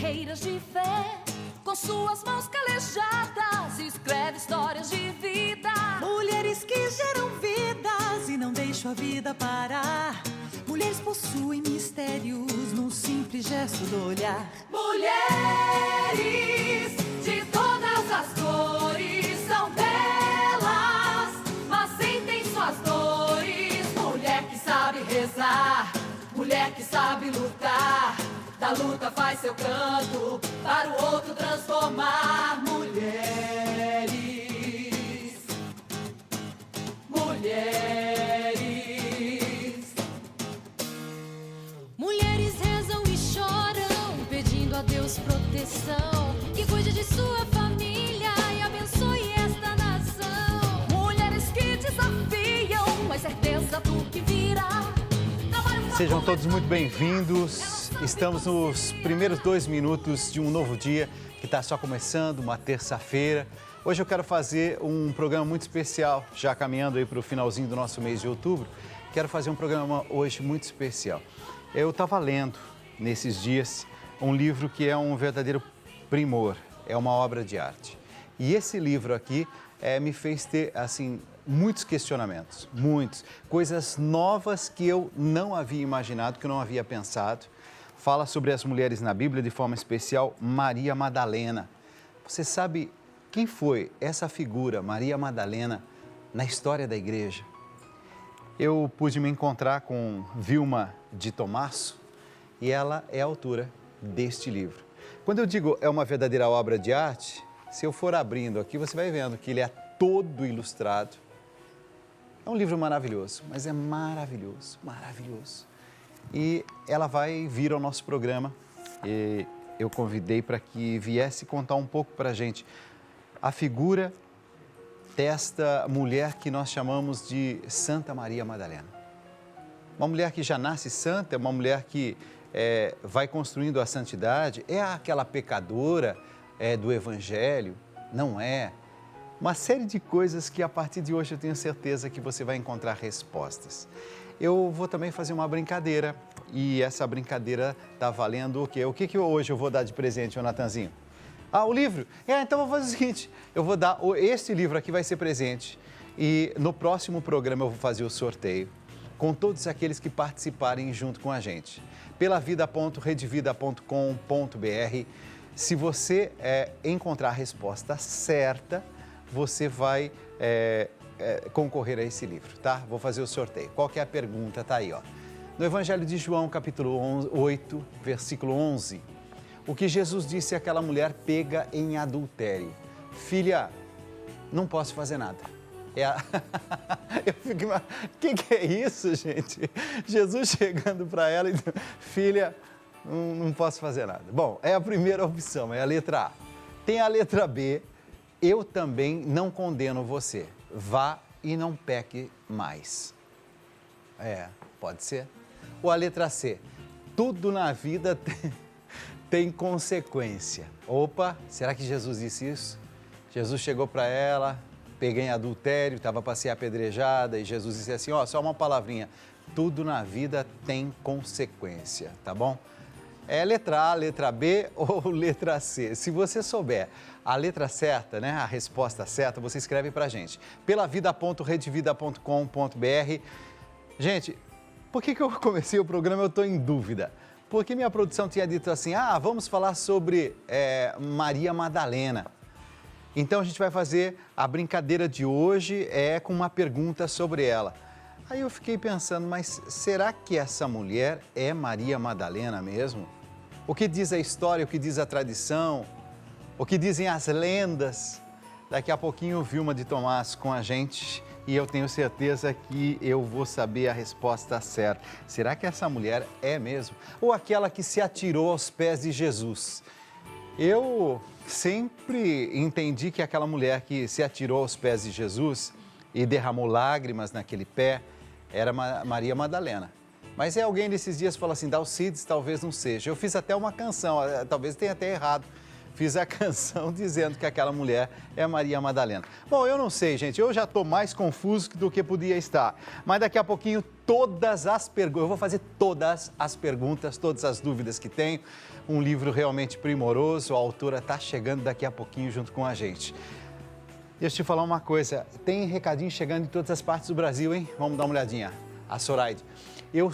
guerreiras de fé. Com suas mãos calejadas, escreve histórias de vida. Mulheres que geram vidas e não deixam a vida parar. Mulheres possuem mistérios num simples gesto do olhar. Mulheres de todas as cores são belas, mas sentem suas dores. Mulher que sabe rezar, mulher que sabe lutar. Da luta faz seu canto, para o outro transformar. Mulheres, mulheres. Mulheres rezam e choram, pedindo a Deus proteção, que cuide de sua família e abençoe esta nação. Mulheres que desafiam a certeza do que virá. Sejam todos muito bem-vindos. Estamos nos primeiros 2 minutos de um novo dia que está só começando, uma terça-feira. Hoje eu quero fazer um programa muito especial, já caminhando aí para o finalzinho do nosso mês de outubro. Quero fazer um programa hoje muito especial. Eu estava lendo nesses dias um livro que é um verdadeiro primor, é uma obra de arte. E esse livro aqui me fez ter, assim, muitos questionamentos, coisas novas que eu não havia imaginado, que eu não havia pensado. Fala sobre as mulheres na Bíblia, de forma especial, Maria Madalena. Você sabe quem foi essa figura, Maria Madalena, na história da igreja? Eu pude me encontrar com Vilma de Tomasso e ela é a autora deste livro. Quando eu digo é uma verdadeira obra de arte, se eu for abrindo aqui, você vai vendo que ele é todo ilustrado. É um livro maravilhoso, mas é maravilhoso, maravilhoso. E ela vai vir ao nosso programa e eu convidei para que viesse contar um pouco para a gente a figura desta mulher que nós chamamos de Santa Maria Madalena. Uma mulher que já nasce santa, uma mulher que vai construindo a santidade, é aquela pecadora do Evangelho? Não é. Uma série de coisas que a partir de hoje eu tenho certeza que você vai encontrar respostas. Eu vou também fazer uma brincadeira e essa brincadeira está valendo o quê? O que hoje eu vou dar de presente, ô Natanzinho? Ah, o livro? Então eu vou fazer o seguinte, eu vou dar, este livro aqui vai ser presente e no próximo programa eu vou fazer o sorteio com todos aqueles que participarem junto com a gente. pelavida.redvida.com.br. Se você encontrar a resposta certa, você vai concorrer a esse livro, tá? Vou fazer o sorteio. Qual que é a pergunta? Tá aí, ó. No Evangelho de João, capítulo 8, versículo 11, o que Jesus disse àquela mulher pega em adultério. Filha, não posso fazer nada. Eu fico, o que é isso, gente? Jesus chegando para ela e filha, não posso fazer nada. Bom, é a primeira opção, é a letra A. Tem a letra B, eu também não condeno você. Vá e não peque mais. Pode ser. Ou a letra C, tudo na vida tem consequência. Opa, será que Jesus disse isso? Jesus chegou para ela, peguei em adultério, estava para ser apedrejada e Jesus disse assim, só uma palavrinha, tudo na vida tem consequência, tá bom? É letra A, letra B ou letra C. Se você souber a letra certa, né, a resposta certa, você escreve pra gente. pelavida.redvida.com.br. Gente, por que eu comecei o programa? Eu estou em dúvida. Porque minha produção tinha dito assim, vamos falar sobre Maria Madalena. Então a gente vai fazer a brincadeira de hoje com uma pergunta sobre ela. Aí eu fiquei pensando, mas será que essa mulher é Maria Madalena mesmo? O que diz a história, o que diz a tradição, o que dizem as lendas? Daqui a pouquinho, Vilma de Tomasso com a gente e eu tenho certeza que eu vou saber a resposta certa. Será que essa mulher é mesmo? Ou aquela que se atirou aos pés de Jesus? Eu sempre entendi que aquela mulher que se atirou aos pés de Jesus e derramou lágrimas naquele pé era Maria Madalena. Mas alguém desses dias falou assim, Dalcides talvez não seja. Eu fiz até uma canção, talvez tenha até errado. fiz a canção dizendo que aquela mulher é Maria Madalena. Bom, eu não sei, gente, eu já estou mais confuso do que podia estar. Mas daqui a pouquinho, eu vou fazer todas as perguntas, todas as dúvidas que tenho. Um livro realmente primoroso, a autora está chegando daqui a pouquinho junto com a gente. Deixa eu te falar uma coisa, tem recadinho chegando em todas as partes do Brasil, hein? Vamos dar uma olhadinha. A Soraide, eu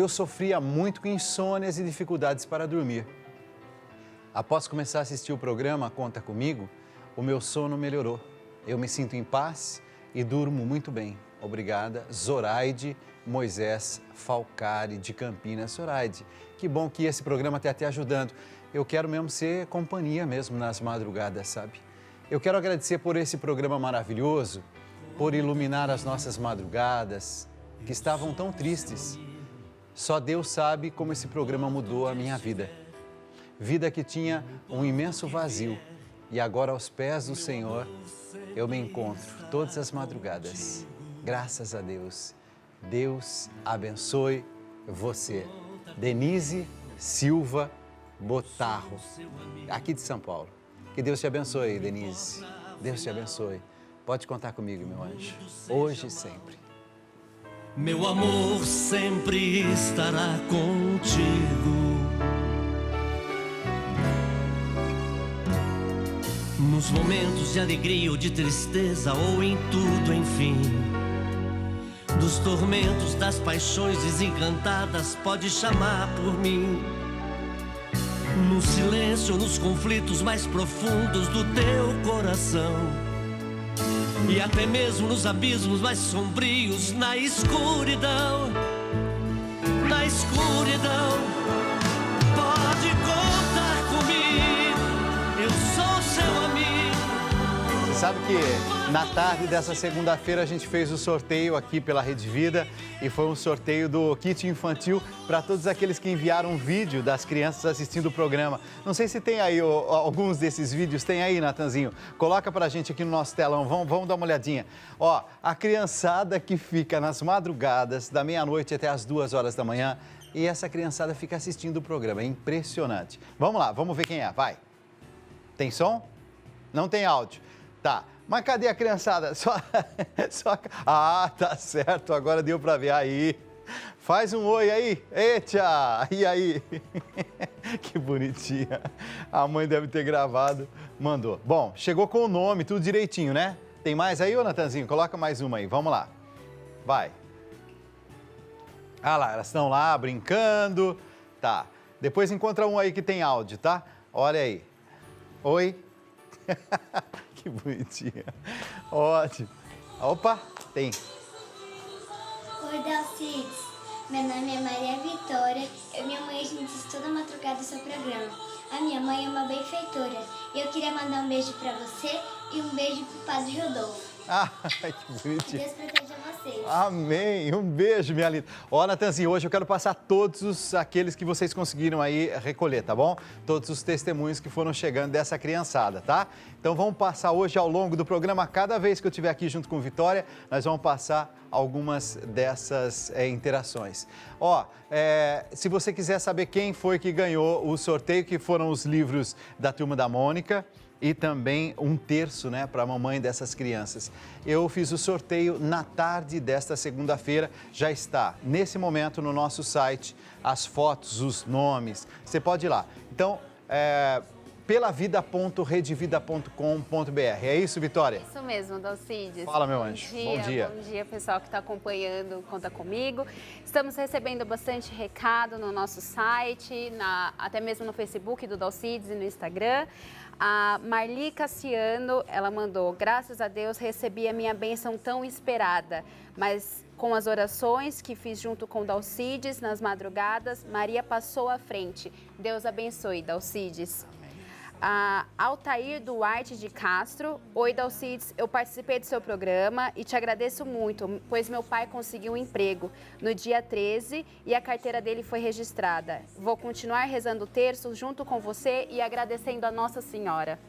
sofria muito com insônias e dificuldades para dormir. Após começar a assistir o programa Conta Comigo, o meu sono melhorou. Eu me sinto em paz e durmo muito bem. Obrigada, Zoraide Moisés Falcari, de Campinas. Zoraide, que bom que esse programa está te ajudando. Eu quero mesmo ser companhia mesmo nas madrugadas, sabe? Eu quero agradecer por esse programa maravilhoso, por iluminar as nossas madrugadas, que estavam tão tristes. Só Deus sabe como esse programa mudou a minha vida. Vida que tinha um imenso vazio. E agora, aos pés do Senhor, eu me encontro todas as madrugadas. Graças a Deus. Deus abençoe você. Denise Silva Botarro, aqui de São Paulo. Que Deus te abençoe, Denise. Deus te abençoe. Pode contar comigo, meu anjo. Hoje e sempre. Meu amor sempre estará contigo. Nos momentos de alegria ou de tristeza, ou em tudo, enfim. Dos tormentos, das paixões desencantadas, pode chamar por mim. No silêncio, nos conflitos mais profundos do teu coração. E até mesmo nos abismos mais sombrios, na escuridão. Na escuridão, pode contar comigo. Eu sou seu amigo. Você sabe que na tarde dessa segunda-feira a gente fez o sorteio aqui pela Rede Vida e foi um sorteio do kit infantil para todos aqueles que enviaram um vídeo das crianças assistindo o programa. Não sei se tem aí alguns desses vídeos, tem aí, Natanzinho? Coloca pra gente aqui no nosso telão, vamos dar uma olhadinha. Ó, a criançada que fica nas madrugadas, da meia-noite até as 2 horas da manhã, e essa criançada fica assistindo o programa, é impressionante. Vamos lá, vamos ver quem é, vai. Tem som? Não tem áudio. Tá, mas cadê a criançada? Ah, tá certo, agora deu pra ver. Aí, faz um oi aí. Eita, e aí? Que bonitinha. A mãe deve ter gravado, mandou. Bom, chegou com o nome, tudo direitinho, né? Tem mais aí, ô Natanzinho? Coloca mais uma aí, vamos lá. Vai. Ah lá, elas estão lá brincando. Tá, depois encontra um aí que tem áudio, tá? Olha aí. Oi. Que bonitinha. Ótimo. Opa, tem. Oi, Dalcides. Meu nome é Maria Vitória. Eu e minha mãe, a gente estuda madrugada o seu programa. A minha mãe é uma benfeitora. E eu queria mandar um beijo pra você e um beijo pro Padre Rodolfo. Ah, que bonitinho. Deus proteja vocês. Amém. Um beijo, minha linda. Ó, Natanzinho, hoje eu quero passar todos aqueles que vocês conseguiram aí recolher, tá bom? Todos os testemunhos que foram chegando dessa criançada, tá? Então vamos passar hoje ao longo do programa, cada vez que eu estiver aqui junto com Vitória, nós vamos passar algumas dessas interações. Ó, se você quiser saber quem foi que ganhou o sorteio, que foram os livros da Turma da Mônica, e também um terço, né, para a mamãe dessas crianças. Eu fiz o sorteio na tarde desta segunda-feira, já está nesse momento no nosso site, as fotos, os nomes, você pode ir lá. Então, pelavida.redevida.com.br. É isso, Vitória? Isso mesmo, Dalcides. Fala, meu anjo. Bom dia. Bom dia, pessoal que está acompanhando Conta Comigo. Estamos recebendo bastante recado no nosso site, até mesmo no Facebook do Dalcides e no Instagram. A Marli Cassiano, ela mandou: graças a Deus recebi a minha bênção tão esperada, mas com as orações que fiz junto com Dalcides nas madrugadas, Maria passou à frente. Deus abençoe, Dalcides. A Altair Duarte de Castro: oi, Dalcides, eu participei do seu programa e te agradeço muito, pois meu pai conseguiu um emprego no dia 13 e a carteira dele foi registrada. Vou continuar rezando o terço junto com você e agradecendo a Nossa Senhora.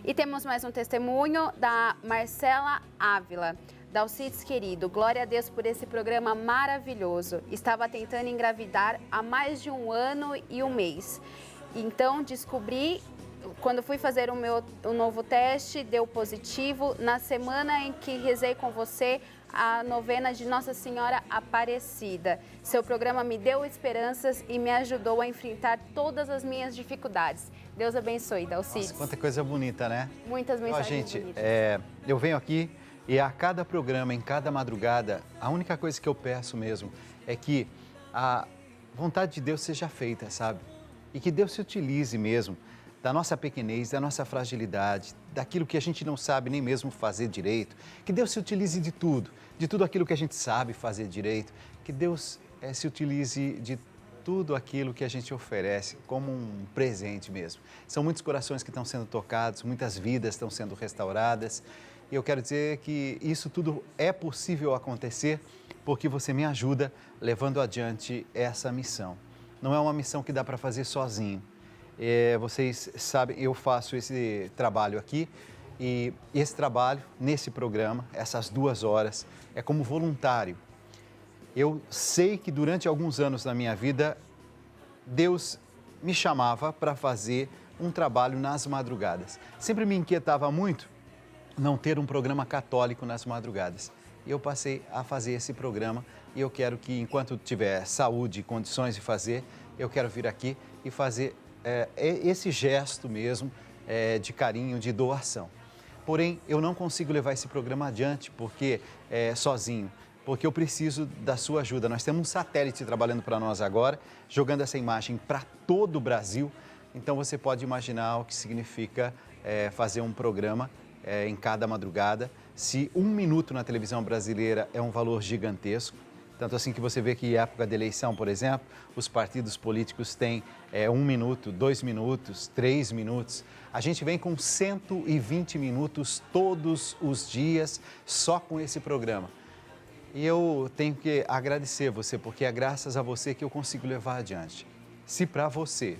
E temos mais um testemunho da Marcela Ávila. Dalcides querido, glória a Deus por esse programa maravilhoso. Estava tentando engravidar há mais de 1 ano e 1 mês. Então, descobri, quando fui fazer o novo teste, deu positivo. Na semana em que rezei com você, a novena de Nossa Senhora Aparecida. Seu programa me deu esperanças e me ajudou a enfrentar todas as minhas dificuldades. Deus abençoe, Dalcides. Nossa, quanta coisa bonita, né? Muitas mensagens gente, bonitas. Eu venho aqui e a cada programa, em cada madrugada, a única coisa que eu peço mesmo é que a vontade de Deus seja feita, sabe? E que Deus se utilize mesmo da nossa pequenez, da nossa fragilidade, daquilo que a gente não sabe nem mesmo fazer direito. Que Deus se utilize de tudo aquilo que a gente sabe fazer direito. Que Deus se utilize de tudo aquilo que a gente oferece como um presente mesmo. São muitos corações que estão sendo tocados, muitas vidas estão sendo restauradas. E eu quero dizer que isso tudo é possível acontecer porque você me ajuda levando adiante essa missão. Não é uma missão que dá para fazer sozinho. Vocês sabem, eu faço esse trabalho aqui e esse trabalho, nesse programa, essas 2 horas, é como voluntário. Eu sei que durante alguns anos da minha vida, Deus me chamava para fazer um trabalho nas madrugadas. Sempre me inquietava muito não ter um programa católico nas madrugadas. E eu passei a fazer esse programa e eu quero que, enquanto tiver saúde e condições de fazer, eu quero vir aqui e fazer esse gesto mesmo de carinho, de doação. Porém, eu não consigo levar esse programa adiante sozinho, porque eu preciso da sua ajuda. Nós temos um satélite trabalhando para nós agora, jogando essa imagem para todo o Brasil. Então, você pode imaginar o que significa fazer um programa em cada madrugada. Se 1 minuto na televisão brasileira é um valor gigantesco, tanto assim que você vê que em época de eleição, por exemplo, os partidos políticos têm 1 minuto, 2 minutos, 3 minutos. A gente vem com 120 minutos todos os dias só com esse programa. E eu tenho que agradecer você, porque é graças a você que eu consigo levar adiante. Se para você,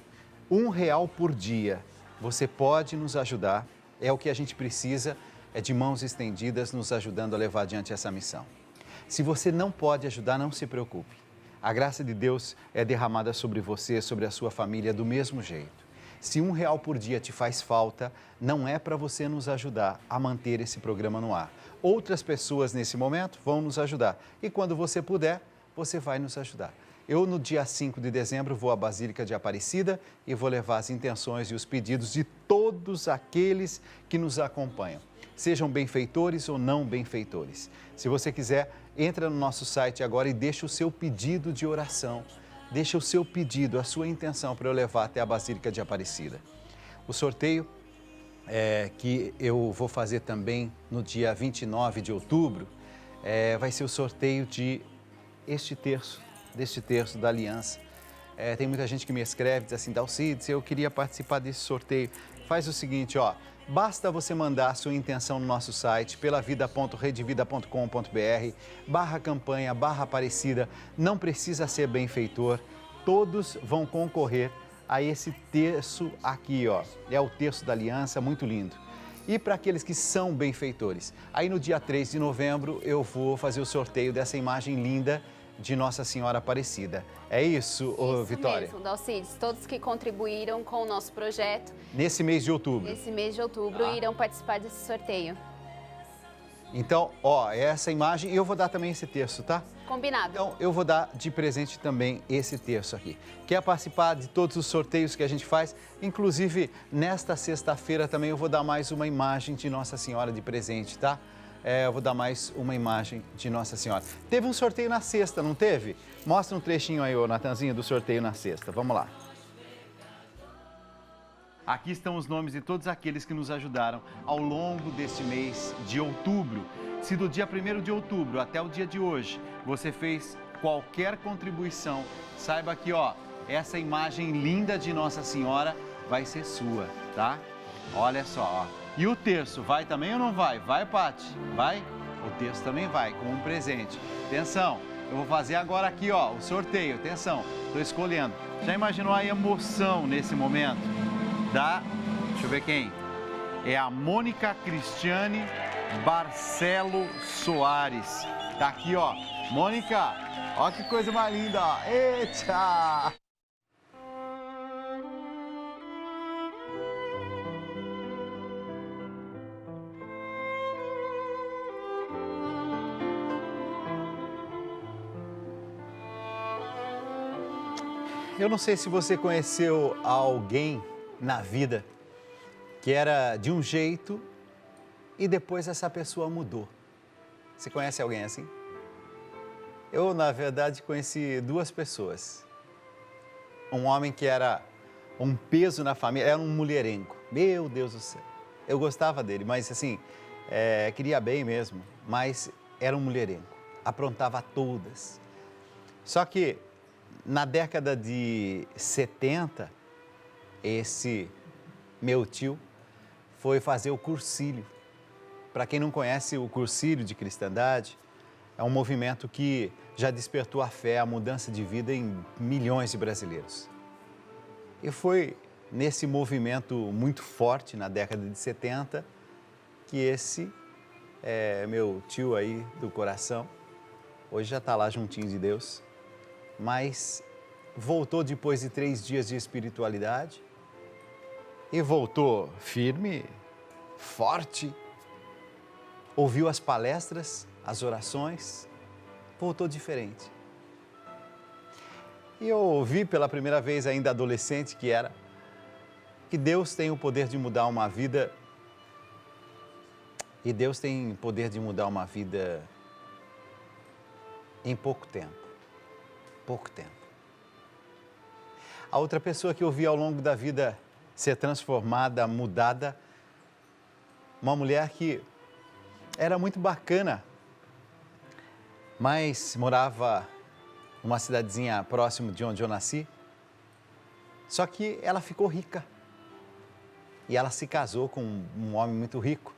R$1 por dia, você pode nos ajudar, é o que a gente precisa, é de mãos estendidas nos ajudando a levar adiante essa missão. Se você não pode ajudar, não se preocupe. A graça de Deus é derramada sobre você, sobre a sua família, do mesmo jeito. Se R$1 por dia te faz falta, não é para você nos ajudar a manter esse programa no ar. Outras pessoas nesse momento vão nos ajudar. E quando você puder, você vai nos ajudar. Eu, no dia 5 de dezembro, vou à Basílica de Aparecida e vou levar as intenções e os pedidos de todos aqueles que nos acompanham. Sejam benfeitores ou não benfeitores. Se você quiser, entra no nosso site agora e deixa o seu pedido de oração. Deixa o seu pedido, a sua intenção para eu levar até a Basílica de Aparecida. O sorteio que eu vou fazer também no dia 29 de outubro vai ser o sorteio deste terço da Aliança. Tem muita gente que me escreve, diz assim, Dalcides, eu queria participar desse sorteio. Faz o seguinte, basta você mandar a sua intenção no nosso site, pelavida.redevida.com.br/campanha/Aparecida. Não precisa ser benfeitor, todos vão concorrer a esse terço aqui, é o terço da Aliança, muito lindo. E para aqueles que são benfeitores, aí no dia 3 de novembro eu vou fazer o sorteio dessa imagem linda de Nossa Senhora Aparecida. É isso, Vitória? Isso mesmo, Dalcides. Todos que contribuíram com o nosso projeto. Nesse mês de outubro. Nesse mês de outubro irão participar desse sorteio. Então, essa imagem, e eu vou dar também esse terço, tá? Combinado. Então, eu vou dar de presente também esse terço aqui. Quer participar de todos os sorteios que a gente faz? Inclusive, nesta sexta-feira também eu vou dar mais uma imagem de Nossa Senhora de presente, tá? Eu vou dar mais uma imagem de Nossa Senhora. Teve um sorteio na sexta, não teve? Mostra um trechinho aí, Natanzinho, do sorteio na sexta. Vamos lá. Aqui estão os nomes de todos aqueles que nos ajudaram ao longo deste mês de outubro. Se do dia 1º de outubro até o dia de hoje você fez qualquer contribuição, saiba que, essa imagem linda de Nossa Senhora vai ser sua, tá? Olha só, E o terço, vai também ou não vai? Vai, Pati? Vai? O terço também vai, com um presente. Atenção, eu vou fazer agora aqui, o sorteio. Atenção, estou escolhendo. Já imaginou a emoção nesse momento? Deixa eu ver quem. É a Mônica Cristiane Barcelo Soares. Tá aqui, Mônica, que coisa mais linda, Eita! Eu não sei se você conheceu alguém na vida que era de um jeito e depois essa pessoa mudou. Você conhece alguém assim? Eu, na verdade, conheci duas pessoas. Um homem que era um peso na família, era um mulherengo. Meu Deus do céu. Eu gostava dele, mas assim, queria bem mesmo, mas era um mulherengo. Aprontava todas. Só que na década de 70, esse meu tio foi fazer o cursílio. Para quem não conhece o cursílio de cristandade, é um movimento que já despertou a fé, a mudança de vida em milhões de brasileiros. E foi nesse movimento muito forte na década de 70 que esse meu tio aí do coração, hoje já está lá juntinho de Deus, mas voltou depois de 3 dias de espiritualidade e voltou firme, forte, ouviu as palestras, as orações, voltou diferente. E eu ouvi pela primeira vez ainda adolescente que Deus tem o poder de mudar uma vida e Deus tem o poder de mudar uma vida em pouco tempo. Pouco tempo. A outra pessoa que eu vi ao longo da vida ser transformada, mudada, uma mulher que era muito bacana, mas morava numa cidadezinha próximo de onde eu nasci, só que ela ficou rica e ela se casou com um homem muito rico.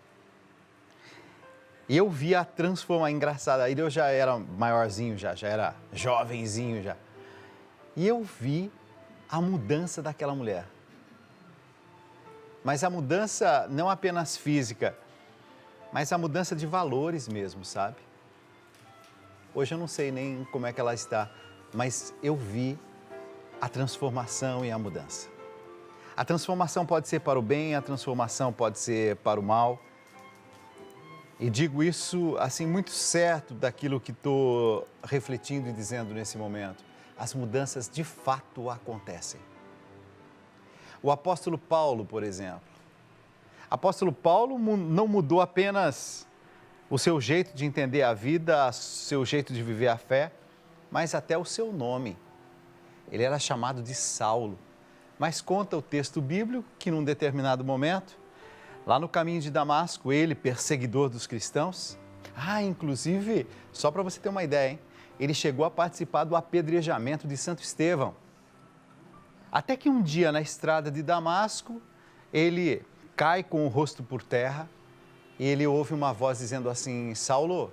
E eu vi a transformação, engraçada, aí eu já era maiorzinho, já era jovenzinho já. E eu vi a mudança daquela mulher. Mas a mudança não apenas física, mas a mudança de valores mesmo, sabe? Hoje eu não sei nem como é que ela está, mas eu vi a transformação e a mudança. A transformação pode ser para o bem, a transformação pode ser para o mal. E digo isso assim muito certo daquilo que estou refletindo e dizendo nesse momento. As mudanças de fato acontecem. O apóstolo Paulo, por exemplo. O apóstolo Paulo não mudou apenas o seu jeito de entender a vida, o seu jeito de viver a fé, mas até o seu nome. Ele era chamado de Saulo. Mas conta o texto bíblico que num determinado momento, lá no caminho de Damasco, ele, perseguidor dos cristãos, inclusive, só para você ter uma ideia, hein? Ele chegou a participar do apedrejamento de Santo Estevão. Até que um dia, na estrada de Damasco, ele cai com o rosto por terra e ele ouve uma voz dizendo assim: Saulo,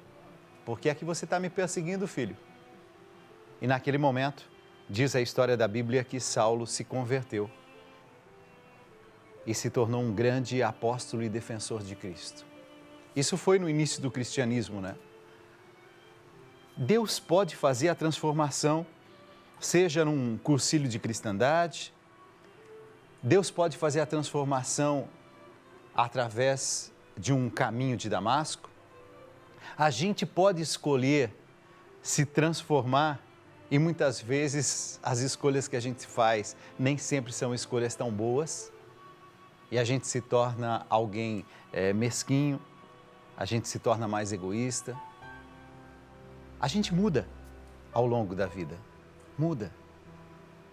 por que é que você está me perseguindo, filho? E naquele momento, diz a história da Bíblia que Saulo se converteu e se tornou um grande apóstolo e defensor de Cristo. Isso foi no início do cristianismo, né? Deus pode fazer a transformação, seja num cursílio de cristandade, Deus pode fazer a transformação através de um caminho de Damasco. A gente pode escolher se transformar e muitas vezes as escolhas que a gente faz nem sempre são escolhas tão boas e a gente se torna alguém mesquinho, a gente se torna mais egoísta. A gente muda ao longo da vida, muda.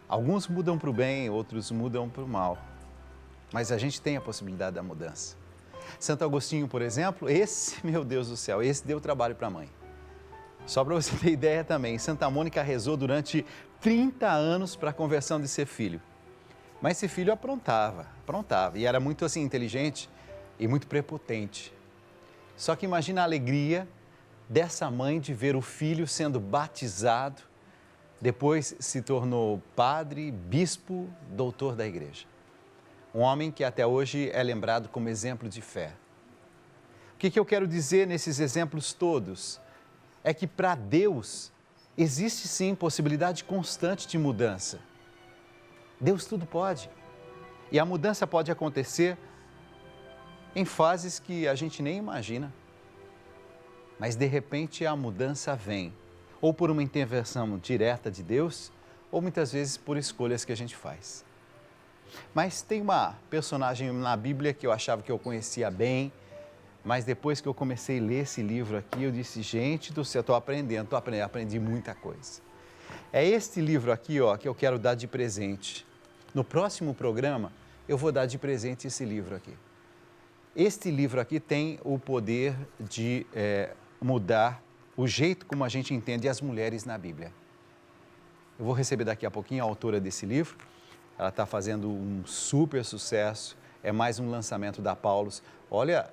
Alguns mudam para o bem, outros mudam para o mal, mas a gente tem a possibilidade da mudança. Santo Agostinho, por exemplo, meu Deus do céu, esse deu trabalho para a mãe. Só para você ter ideia também, Santa Mônica rezou durante 30 anos para a conversão de seu filho. Mas esse filho aprontava, e era muito assim inteligente e muito prepotente. Só que imagina a alegria dessa mãe de ver o filho sendo batizado, depois se tornou padre, bispo, doutor da igreja. Um homem que até hoje é lembrado como exemplo de fé. O que eu quero dizer nesses exemplos todos? É que para Deus existe sim possibilidade constante de mudança. Deus tudo pode. E a mudança pode acontecer em fases que a gente nem imagina. Mas de repente a mudança vem, ou por uma intervenção direta de Deus, ou muitas vezes por escolhas que a gente faz. Mas tem uma personagem na Bíblia que eu achava que eu conhecia bem, mas depois que eu comecei a ler esse livro aqui, eu disse, gente do céu, estou aprendendo, aprendi muita coisa. É este livro aqui, ó, que eu quero dar de presente. No próximo programa, eu vou dar de presente esse livro aqui. Este livro aqui tem o poder de mudar o jeito como a gente entende as mulheres na Bíblia. Eu vou receber daqui a pouquinho a autora desse livro. Ela está fazendo um super sucesso. É mais um lançamento da Paulus. Olha,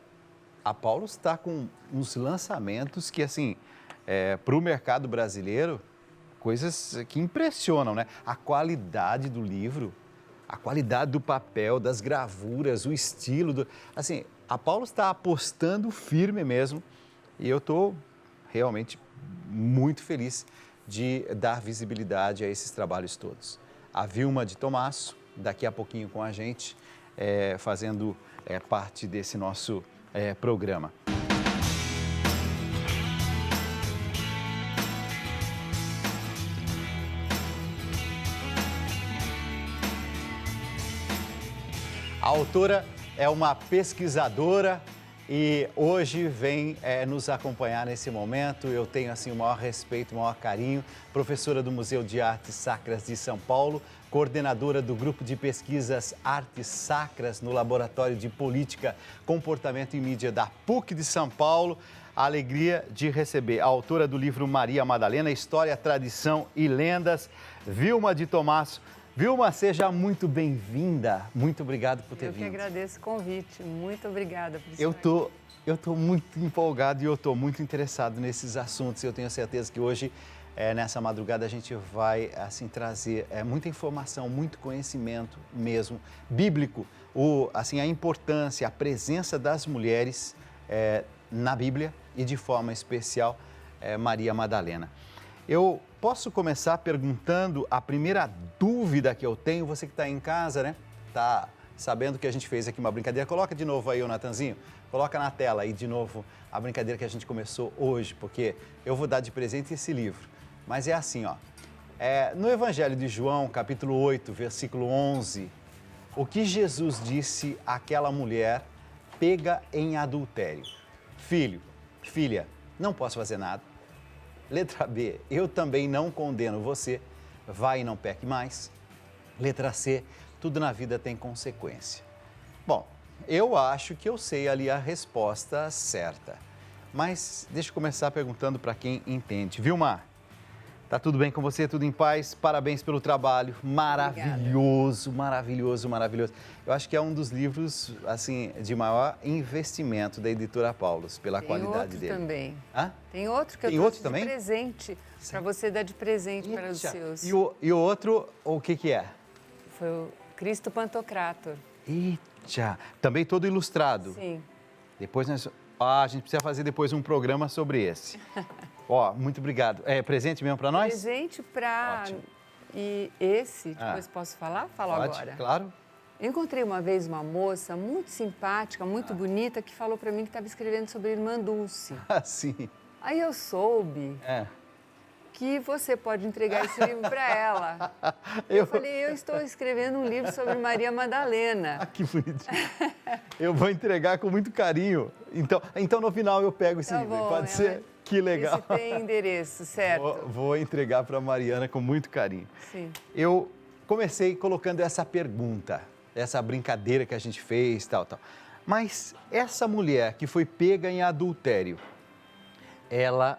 a Paulus está com uns lançamentos que, assim, para o mercado brasileiro, coisas que impressionam, né? A qualidade do livro, a qualidade do papel, das gravuras, o estilo. Assim, a Paulus está apostando firme mesmo e eu estou realmente muito feliz de dar visibilidade a esses trabalhos todos. A Vilma de Tomasso, daqui a pouquinho com a gente, fazendo parte desse nosso programa. A autora é uma pesquisadora e hoje vem nos acompanhar nesse momento. Eu tenho assim o maior respeito, o maior carinho. Professora do Museu de Artes Sacras de São Paulo, coordenadora do Grupo de Pesquisas Artes Sacras no Laboratório de Política, Comportamento e Mídia da PUC de São Paulo. A alegria de receber a autora do livro Maria Madalena, História, Tradição e Lendas, Vilma de Tomasso. Vilma, seja muito bem-vinda. Muito obrigado por ter vindo. Eu que agradeço o convite. Muito obrigada por Eu tô muito empolgado e eu tô muito interessado nesses assuntos. Eu tenho certeza que hoje, nessa madrugada, a gente vai assim trazer muita informação, muito conhecimento mesmo bíblico, a importância, a presença das mulheres na Bíblia e de forma especial Maria Madalena. Eu posso começar perguntando a primeira dúvida que eu tenho, você que está em casa, né? Tá sabendo que a gente fez aqui uma brincadeira. Coloca de novo aí, ô Natanzinho, coloca na tela aí de novo a brincadeira que a gente começou hoje, porque eu vou dar de presente esse livro. Mas é assim, ó, no Evangelho de João, capítulo 8, versículo 11, o que Jesus disse àquela mulher pega em adultério? Filho, filha, não posso fazer nada. Letra B, eu também não condeno você, vai e não peque mais. Letra C, tudo na vida tem consequência. Bom, eu acho que eu sei ali a resposta certa, mas deixa eu começar perguntando para quem entende. Vilma, tá tudo bem com você? Tudo em paz? Parabéns pelo trabalho, maravilhoso, maravilhoso, maravilhoso. Eu acho que é um dos livros, assim, de maior investimento da editora Paulus, pela qualidade dele. Também. Hã? Tem outro que eu trouxe de presente, para você dar de presente para os seus. E o outro, o que é? Foi o Cristo Pantocrator. Eita, também todo ilustrado. Sim. Depois a gente precisa fazer depois um programa sobre esse. Ó, muito obrigado. É presente mesmo para nós? Presente para... E esse, depois posso falar? Falo Pode, agora. Claro. Eu encontrei uma vez uma moça muito simpática, muito bonita, que falou para mim que estava escrevendo sobre a Irmã Dulce. Ah, sim. Aí eu soube que você pode entregar esse livro para ela. Eu falei, eu estou escrevendo um livro sobre Maria Madalena. Ah, que bonitinho. Eu vou entregar com muito carinho. Então no final eu pego esse livro. Bom, pode ser? Que legal. Esse tem endereço, certo? Vou entregar para a Mariana com muito carinho. Sim. Eu comecei colocando essa pergunta, essa brincadeira que a gente fez, tal. Mas essa mulher que foi pega em adultério, ela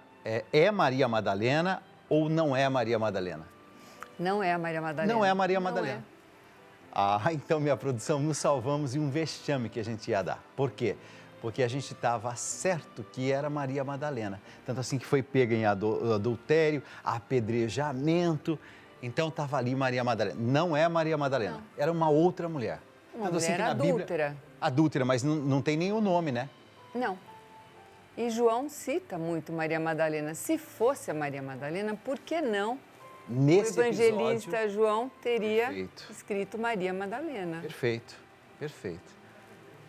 é Maria Madalena ou não é Maria Madalena? Não é a Maria Madalena. Não é a Maria Madalena. Não é. Ah, então minha produção, nos salvamos em um vexame que a gente ia dar. Por quê? Porque a gente estava certo que era Maria Madalena. Tanto assim que foi pega em adultério, apedrejamento. Então estava ali Maria Madalena. Não é Maria Madalena, não. Era uma outra mulher. Uma mulher adúltera. Adúltera, mas não tem nenhum nome, né? Não. E João cita muito Maria Madalena. Se fosse a Maria Madalena, por que não? Nesse o evangelista episódio, João teria escrito Maria Madalena. Perfeito, perfeito.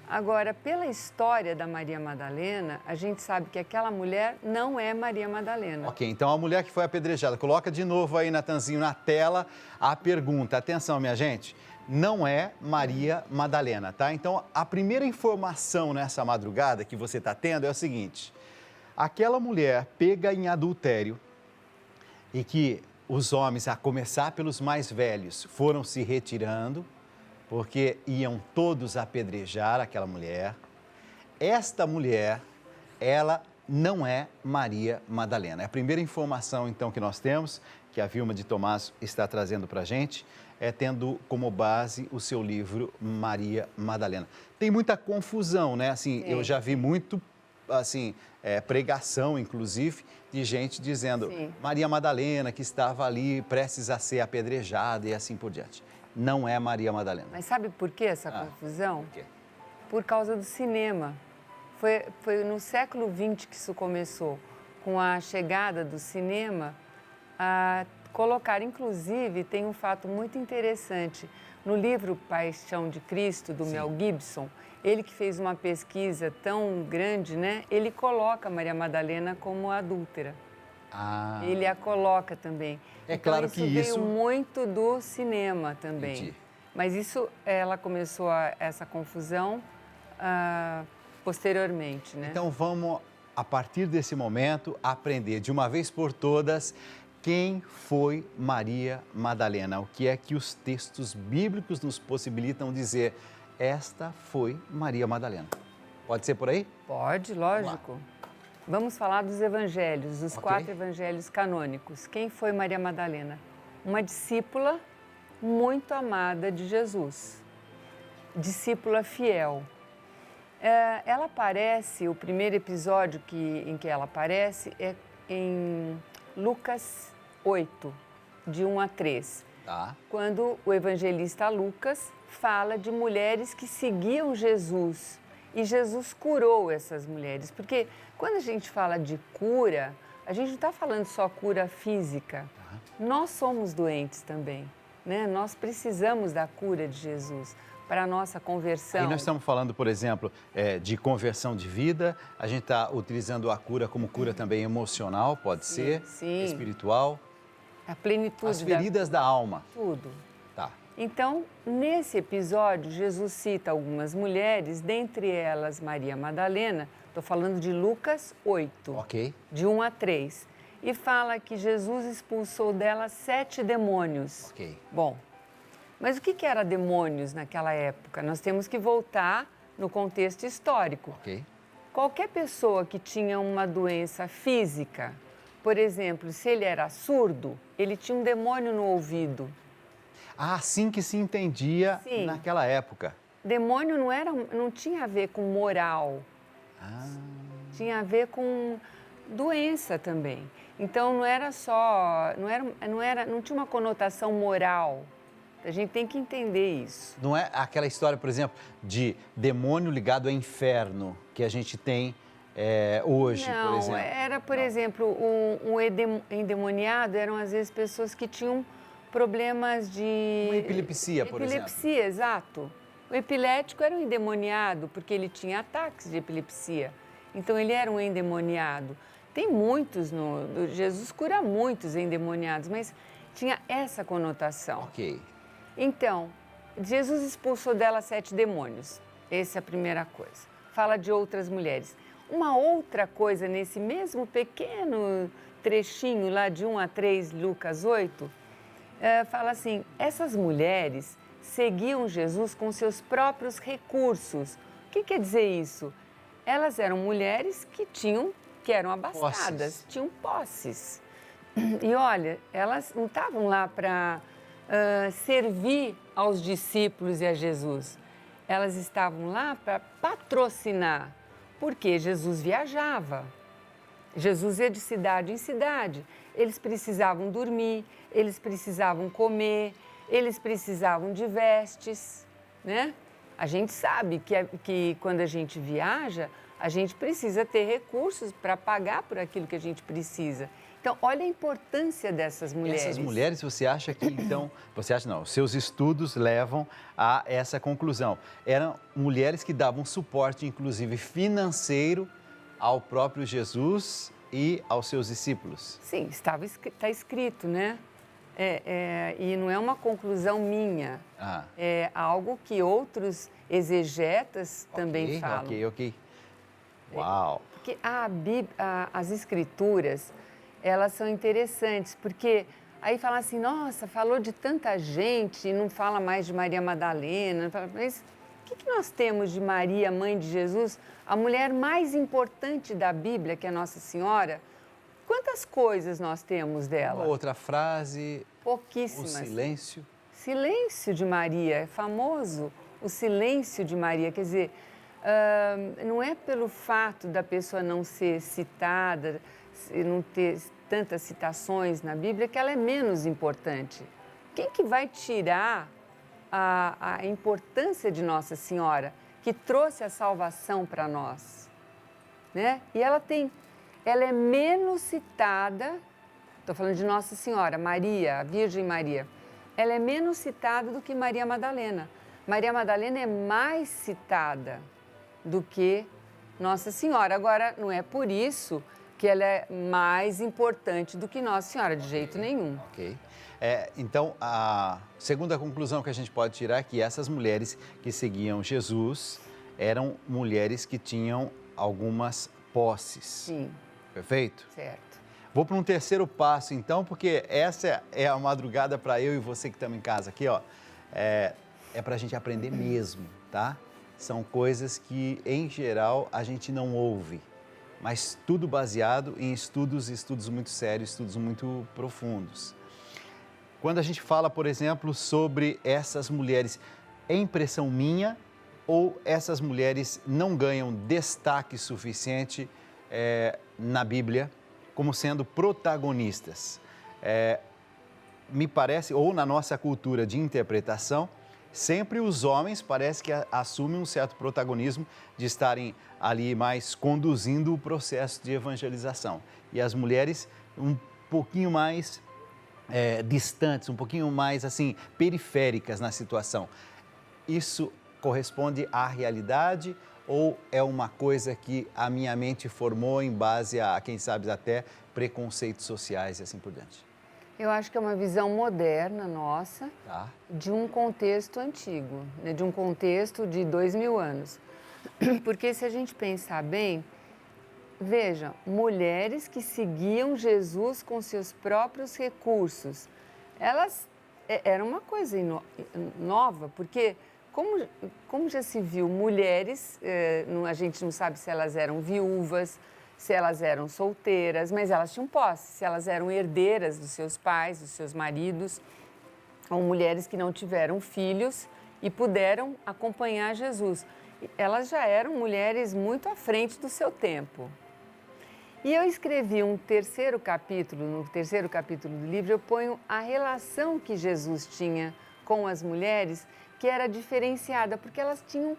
Agora, pela história da Maria Madalena, a gente sabe que aquela mulher não é Maria Madalena. Ok, então a mulher que foi apedrejada, coloca de novo aí, Natanzinho, na tela a pergunta. Atenção, minha gente, não é Maria Madalena, tá? Então, a primeira informação nessa madrugada que você está tendo é o seguinte: aquela mulher pega em adultério e que os homens, a começar pelos mais velhos, foram se retirando, porque iam todos apedrejar aquela mulher. Esta mulher, ela não é Maria Madalena. É a primeira informação, então, que nós temos, que a Vilma de Tomás está trazendo para a gente, é tendo como base o seu livro Maria Madalena. Tem muita confusão, né? Assim, eu já vi muito, assim, pregação, inclusive, de gente dizendo Maria Madalena, que estava ali prestes a ser apedrejada e assim por diante. Não é Maria Madalena. Mas sabe por que essa confusão? Por quê? Por causa do cinema. Foi no século XX que isso começou, com a chegada do cinema, a colocar, inclusive, tem um fato muito interessante. No livro Paixão de Cristo, do Mel Gibson, ele que fez uma pesquisa tão grande, né? Ele coloca Maria Madalena como adúltera. Ele a coloca também. É então, claro que isso veio muito do cinema também. Entendi. Mas isso, ela começou essa confusão posteriormente, né? Então vamos, a partir desse momento, aprender de uma vez por todas quem foi Maria Madalena. O que é que os textos bíblicos nos possibilitam dizer? Esta foi Maria Madalena. Pode ser por aí? Pode, lógico. Vamos falar dos evangelhos, dos 4 evangelhos canônicos. Quem foi Maria Madalena? Uma discípula muito amada de Jesus, discípula fiel. Ela aparece, o primeiro episódio em que ela aparece é em Lucas 8, de 1 a 3. Quando o evangelista Lucas fala de mulheres que seguiam Jesus. E Jesus curou essas mulheres, porque quando a gente fala de cura, a gente não está falando só cura física. Nós somos doentes também, né? Nós precisamos da cura de Jesus para a nossa conversão. Aí nós estamos falando, por exemplo, de conversão de vida, a gente está utilizando a cura como cura também emocional, pode ser, espiritual. A plenitude. As feridas da alma. Tudo. Tá. Então, nesse episódio, Jesus cita algumas mulheres, dentre elas Maria Madalena, estou falando de Lucas 8, de 1 a 3, e fala que Jesus expulsou dela 7 demônios. Bom, mas o que era demônios naquela época? Nós temos que voltar no contexto histórico. Qualquer pessoa que tinha uma doença física, por exemplo, se ele era surdo, ele tinha um demônio no ouvido. Assim que se entendia naquela época. Demônio não tinha a ver com moral. Tinha a ver com doença também. Então não era só, não tinha uma conotação moral. A gente tem que entender isso. Não é aquela história, por exemplo, de demônio ligado ao inferno que a gente tem hoje, por exemplo. Era, por exemplo, um endemoniado eram às vezes pessoas que tinham problemas de... Uma epilepsia, por exemplo. Epilepsia, exato. O epilético era um endemoniado, porque ele tinha ataques de epilepsia. Então, ele era um endemoniado. Tem muitos, Jesus cura muitos endemoniados, mas tinha essa conotação. Então, Jesus expulsou dela 7 demônios. Essa é a primeira coisa. Fala de outras mulheres. Uma outra coisa, nesse mesmo pequeno trechinho lá de 1 a 3, Lucas 8... fala assim, essas mulheres seguiam Jesus com seus próprios recursos. O que quer dizer isso? Elas eram mulheres que eram abastadas, tinham posses. E olha, elas não estavam lá para servir aos discípulos e a Jesus. Elas estavam lá para patrocinar, porque Jesus viajava. Jesus ia de cidade em cidade. Eles precisavam dormir, eles precisavam comer, eles precisavam de vestes, né? A gente sabe que quando a gente viaja, a gente precisa ter recursos para pagar por aquilo que a gente precisa. Então, olha a importância dessas mulheres. Essas mulheres, você acha que, então... Você acha não, seus estudos levam a essa conclusão. Eram mulheres que davam suporte, inclusive financeiro, ao próprio Jesus e aos seus discípulos. Sim, está escrito, né? E não é uma conclusão minha. É algo que outros exegetas também falam. Ok. Uau! Porque as escrituras, elas são interessantes, porque aí fala assim, nossa, falou de tanta gente, não fala mais de Maria Madalena, mas o que nós temos de Maria, mãe de Jesus, a mulher mais importante da Bíblia, que é Nossa Senhora? Quantas coisas nós temos dela? Uma outra frase... Pouquíssimas. O silêncio. Silêncio de Maria, é famoso o silêncio de Maria, quer dizer, não é pelo fato da pessoa não ser citada, não ter tantas citações na Bíblia, que ela é menos importante. Quem que vai tirar a importância de Nossa Senhora, que trouxe a salvação para nós? Né? E ela é menos citada, estou falando de Nossa Senhora, Maria, a Virgem Maria, ela é menos citada do que Maria Madalena. Maria Madalena é mais citada do que Nossa Senhora. Agora, não é por isso que ela é mais importante do que Nossa Senhora, de jeito nenhum. Ok. Então, a segunda conclusão que a gente pode tirar é que essas mulheres que seguiam Jesus eram mulheres que tinham algumas posses. Sim. Perfeito? Certo. Vou para um terceiro passo, então, porque essa é a madrugada para eu e você que estamos em casa aqui, ó. É para a gente aprender mesmo, tá? São coisas que, em geral, a gente não ouve, mas tudo baseado em estudos muito sérios, estudos muito profundos. Quando a gente fala, por exemplo, sobre essas mulheres, é impressão minha ou essas mulheres não ganham destaque suficiente na Bíblia como sendo protagonistas? Me parece, ou na nossa cultura de interpretação, sempre os homens parece que assumem um certo protagonismo de estarem ali mais conduzindo o processo de evangelização. E as mulheres um pouquinho mais distantes, um pouquinho mais assim periféricas na situação. Isso corresponde à realidade ou é uma coisa que a minha mente formou em base a, quem sabe, até preconceitos sociais e assim por diante? Eu acho que é uma visão moderna nossa, Tá. de um contexto antigo, né? De um contexto de 2000 anos. Porque se a gente pensar bem, veja, mulheres que seguiam Jesus com seus próprios recursos, elas eram uma coisa nova, porque como já se viu, mulheres, a gente não sabe se elas eram viúvas, se elas eram solteiras, mas elas tinham posse, se elas eram herdeiras dos seus pais, dos seus maridos, ou mulheres que não tiveram filhos e puderam acompanhar Jesus. Elas já eram mulheres muito à frente do seu tempo. E eu escrevi no terceiro capítulo do livro, eu ponho a relação que Jesus tinha com as mulheres, que era diferenciada, porque elas tinham...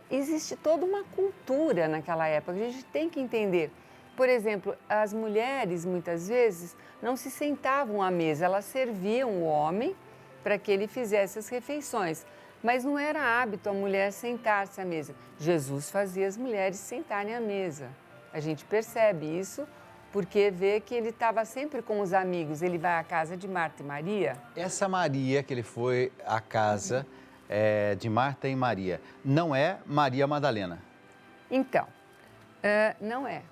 Existe toda uma cultura naquela época, a gente tem que entender. Por exemplo, as mulheres, muitas vezes, não se sentavam à mesa, elas serviam o homem para que ele fizesse as refeições. Mas não era hábito a mulher sentar-se à mesa. Jesus fazia as mulheres sentarem à mesa. A gente percebe isso porque vê que ele estava sempre com os amigos. Ele vai à casa de Marta e Maria. Essa Maria que ele foi à casa de Marta e Maria, não é Maria Madalena? Então, não é.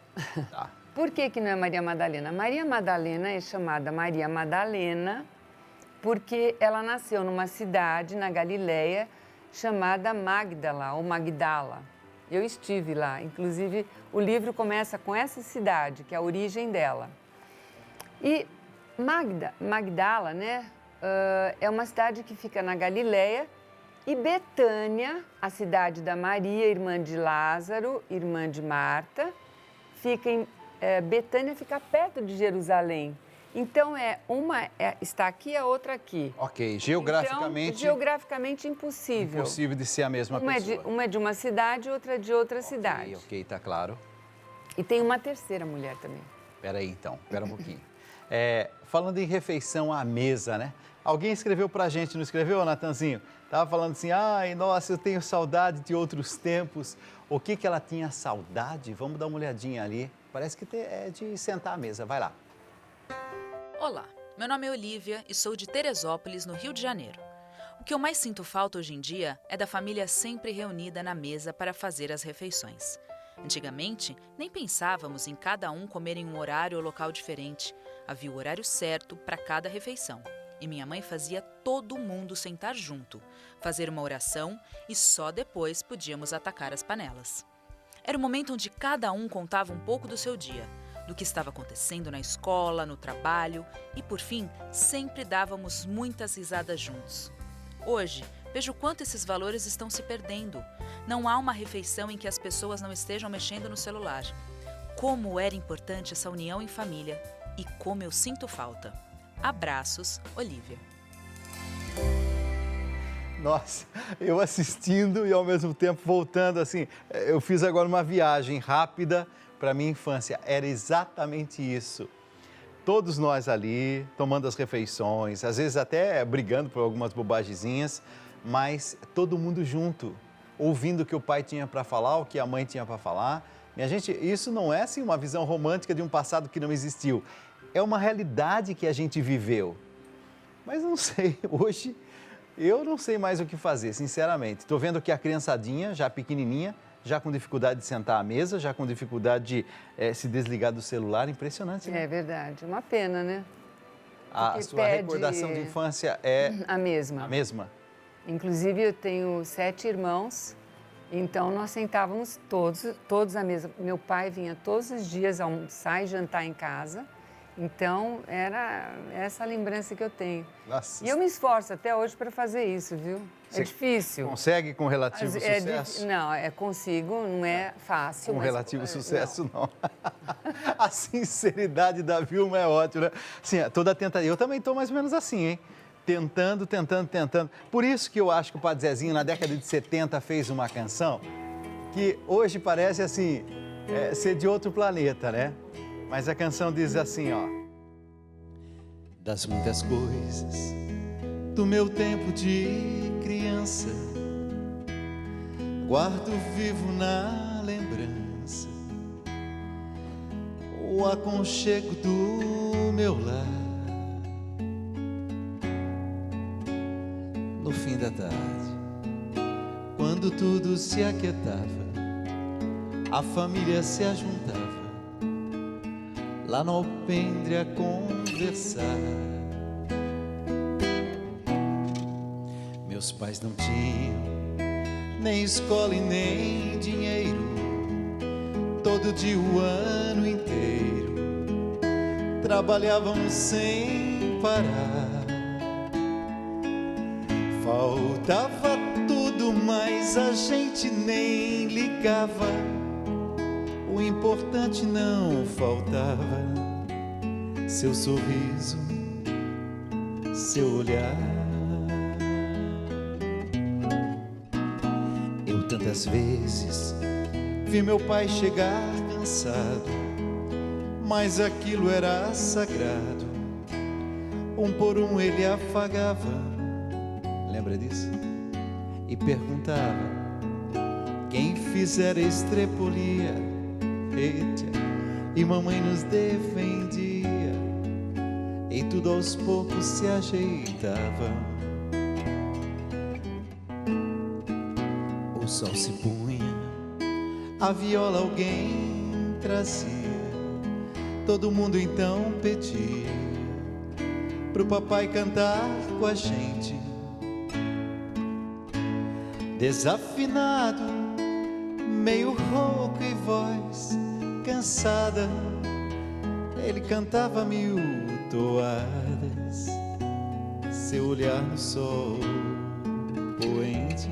Tá. Por que não é Maria Madalena? Maria Madalena é chamada Maria Madalena porque ela nasceu numa cidade na Galileia chamada Magdala ou Magdala. Eu estive lá, inclusive o livro começa com essa cidade, que é a origem dela. E Magdala, né, é uma cidade que fica na Galileia, e Betânia, a cidade da Maria, irmã de Lázaro, irmã de Marta, Betânia fica perto de Jerusalém. Então, uma está aqui, a outra aqui. Ok, geograficamente... Então, geograficamente impossível. Impossível de ser a mesma pessoa. Uma é de uma cidade, outra é de outra cidade. Ok, tá claro. E tem uma terceira mulher também. Espera aí, então, espera um pouquinho. Falando em refeição à mesa, né? Alguém escreveu pra gente, não escreveu, Natanzinho? Tava falando assim, ai, nossa, eu tenho saudade de outros tempos. O que ela tinha saudade? Vamos dar uma olhadinha ali. Parece que é de sentar à mesa, vai lá. Olá, meu nome é Olívia e sou de Teresópolis, no Rio de Janeiro. O que eu mais sinto falta hoje em dia é da família sempre reunida na mesa para fazer as refeições. Antigamente, nem pensávamos em cada um comer em um horário ou local diferente. Havia o horário certo para cada refeição. E minha mãe fazia todo mundo sentar junto, fazer uma oração e só depois podíamos atacar as panelas. Era o momento onde cada um contava um pouco do seu dia, do que estava acontecendo na escola, no trabalho e, por fim, sempre dávamos muitas risadas juntos. Hoje, vejo o quanto esses valores estão se perdendo. Não há uma refeição em que as pessoas não estejam mexendo no celular. Como era importante essa união em família e como eu sinto falta. Abraços, Olívia. Nossa, eu assistindo e ao mesmo tempo voltando, assim, eu fiz agora uma viagem rápida para minha infância. Era exatamente isso. Todos nós ali, tomando as refeições, às vezes até brigando por algumas bobagezinhas, mas todo mundo junto, ouvindo o que o pai tinha para falar, o que a mãe tinha para falar. Minha gente, isso não é assim uma visão romântica de um passado que não existiu. É uma realidade que a gente viveu. Mas não sei, hoje eu não sei mais o que fazer, sinceramente. Estou vendo que a criançadinha, já pequenininha, já com dificuldade de sentar à mesa, já com dificuldade de se desligar do celular. Impressionante, né? É verdade, uma pena, né? A sua recordação de infância é... A mesma. A mesma? Inclusive, eu tenho 7 irmãos, então nós sentávamos todos à mesa. Meu pai vinha todos os dias almoçar e jantar em casa. Então, era essa a lembrança que eu tenho. Nossa. E eu me esforço até hoje para fazer isso, viu? Você é difícil. Consegue com relativo sucesso? Não, consigo, não é fácil. Com relativo sucesso, não. A sinceridade da Vilma é ótima, né? Assim, toda tentativa. Eu também estou mais ou menos assim, hein? Tentando. Por isso que eu acho que o Padre Zezinho, na década de 70, fez uma canção que hoje parece, assim, ser de outro planeta, né? Mas a canção diz assim, ó. Das muitas coisas do meu tempo de criança, guardo vivo na lembrança o aconchego do meu lar. No fim da tarde, quando tudo se aquietava, a família se ajuntava lá no alpendre a conversar. Meus pais não tinham nem escola e nem dinheiro, todo dia o ano inteiro trabalhavam sem parar. Faltava tudo, mas a gente nem ligava. O importante não faltava, seu sorriso, seu olhar. Eu tantas vezes vi meu pai chegar cansado, mas aquilo era sagrado. Um por um ele afagava, lembra disso? E perguntava quem fizera estrepolia. E mamãe nos defendia, e tudo aos poucos se ajeitava. O sol se punha, a viola alguém trazia, todo mundo então pedia pro papai cantar com a gente. Desafinado, meio rouco e voz cansada, ele cantava 1000 toadas, seu olhar no sol poente.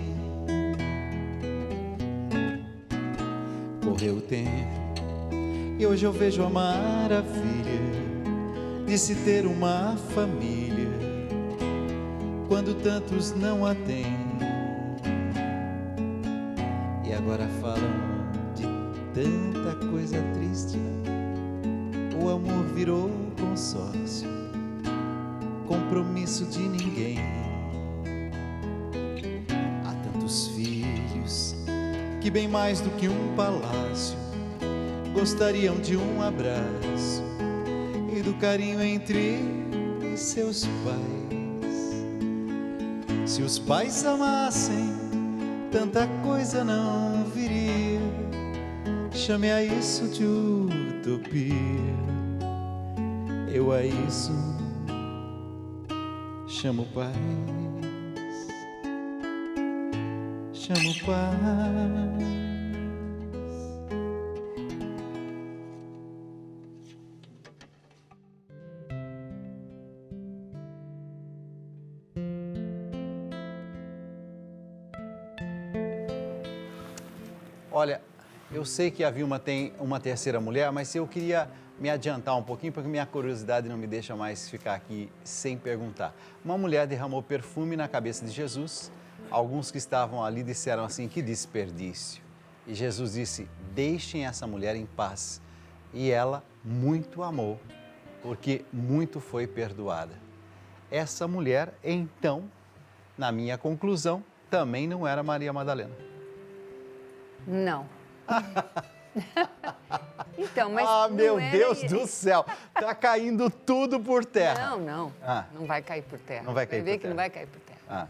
Correu o tempo e hoje eu vejo a maravilha de se ter uma família quando tantos não a têm. E agora falam de tanta coisa triste, o amor virou consórcio, compromisso de ninguém. Há tantos filhos que, bem mais do que um palácio, gostariam de um abraço e do carinho entre seus pais. Se os pais amassem, tanta coisa não viria. Chame a isso de utopia. Eu a isso chamo paz. Chamo paz. Olha, eu sei que a Vilma tem uma terceira mulher, mas eu queria me adiantar um pouquinho, porque minha curiosidade não me deixa mais ficar aqui sem perguntar. Uma mulher derramou perfume na cabeça de Jesus. Alguns que estavam ali disseram assim, que desperdício. E Jesus disse, deixem essa mulher em paz. E ela muito amou, porque muito foi perdoada. Essa mulher, então, na minha conclusão, também não era Maria Madalena. Não. Então, mas meu não Deus era... do céu, tá caindo tudo por terra. Não. Não vai cair por terra. Não vai cair por terra. Que não vai cair por terra. Ah.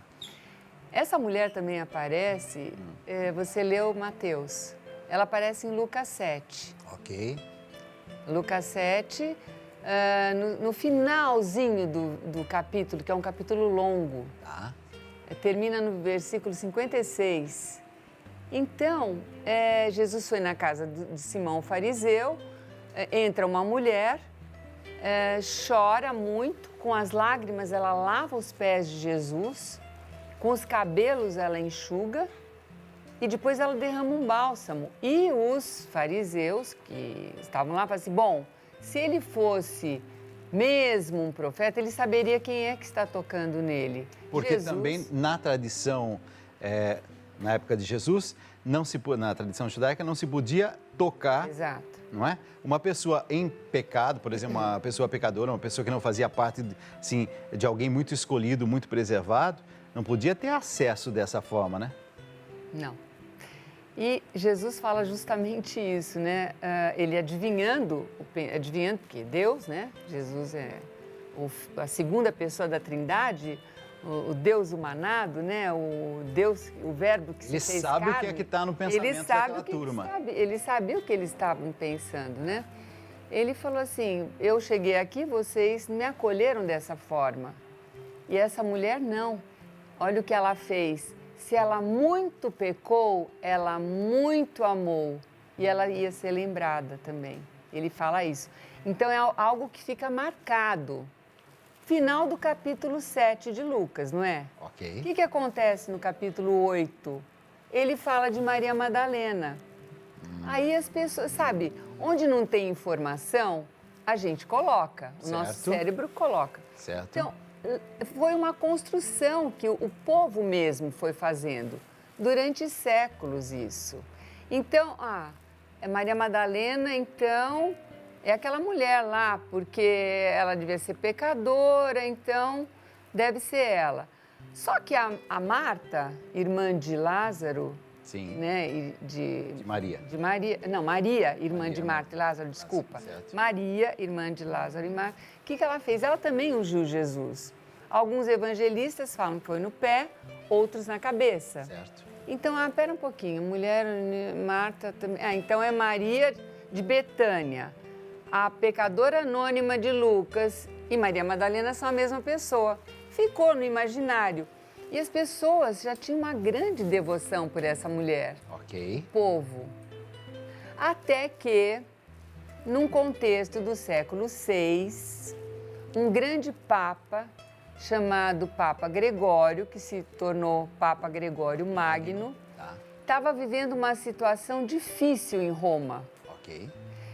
Essa mulher também aparece, você leu Mateus, ela aparece em Lucas 7. Ok. Lucas 7, no finalzinho do capítulo, que é um capítulo longo. Tá. Termina no versículo 56. Então, Jesus foi na casa de Simão o fariseu, entra uma mulher, chora muito, com as lágrimas ela lava os pés de Jesus, com os cabelos ela enxuga e depois ela derrama um bálsamo. E os fariseus que estavam lá falam assim, bom, se ele fosse mesmo um profeta, ele saberia quem é que está tocando nele. Porque também na tradição, na época de Jesus, na tradição judaica, não se podia tocar. Exato. Não é? Uma pessoa em pecado, por exemplo, uma pessoa pecadora, uma pessoa que não fazia parte assim, de alguém muito escolhido, muito preservado, não podia ter acesso dessa forma, né? Não. E Jesus fala justamente isso, né? Ele adivinhando, porque Deus, né? Jesus é a segunda pessoa da Trindade, o Deus humanado, né? O Deus, o Verbo que se fez Ele sabe carne, o que é que está no pensamento daquela turma. Ele sabia o que eles estavam pensando, né? Ele falou assim, eu cheguei aqui, vocês me acolheram dessa forma. E essa mulher não. Olha o que ela fez. Se ela muito pecou, ela muito amou. E ela ia ser lembrada também. Ele fala isso. Então, é algo que fica marcado. Final do capítulo 7 de Lucas, não é? Ok. O que acontece no capítulo 8? Ele fala de Maria Madalena. Aí as pessoas, sabe, onde não tem informação, a gente coloca. O nosso cérebro coloca. Certo. Então, foi uma construção que o povo mesmo foi fazendo durante séculos isso. Então, é Maria Madalena, então, é aquela mulher lá, porque ela devia ser pecadora, então deve ser ela. Só que a Marta, irmã de Lázaro, sim, né, de Maria. De Maria, não, Maria, irmã de Marta e Lázaro, desculpa. Certo. Maria, irmã de Lázaro e Marta. O que ela fez? Ela também ungiu Jesus. Alguns evangelistas falam que foi no pé, outros na cabeça. Certo. Então, pera um pouquinho, mulher, Marta também. Então é Maria de Betânia, a pecadora anônima de Lucas e Maria Madalena são a mesma pessoa. Ficou no imaginário. E as pessoas já tinham uma grande devoção por essa mulher. Ok. Povo. Até que, num contexto do século VI, um grande papa, chamado Papa Gregório, que se tornou Papa Gregório Magno, estava vivendo uma situação difícil em Roma. Ok.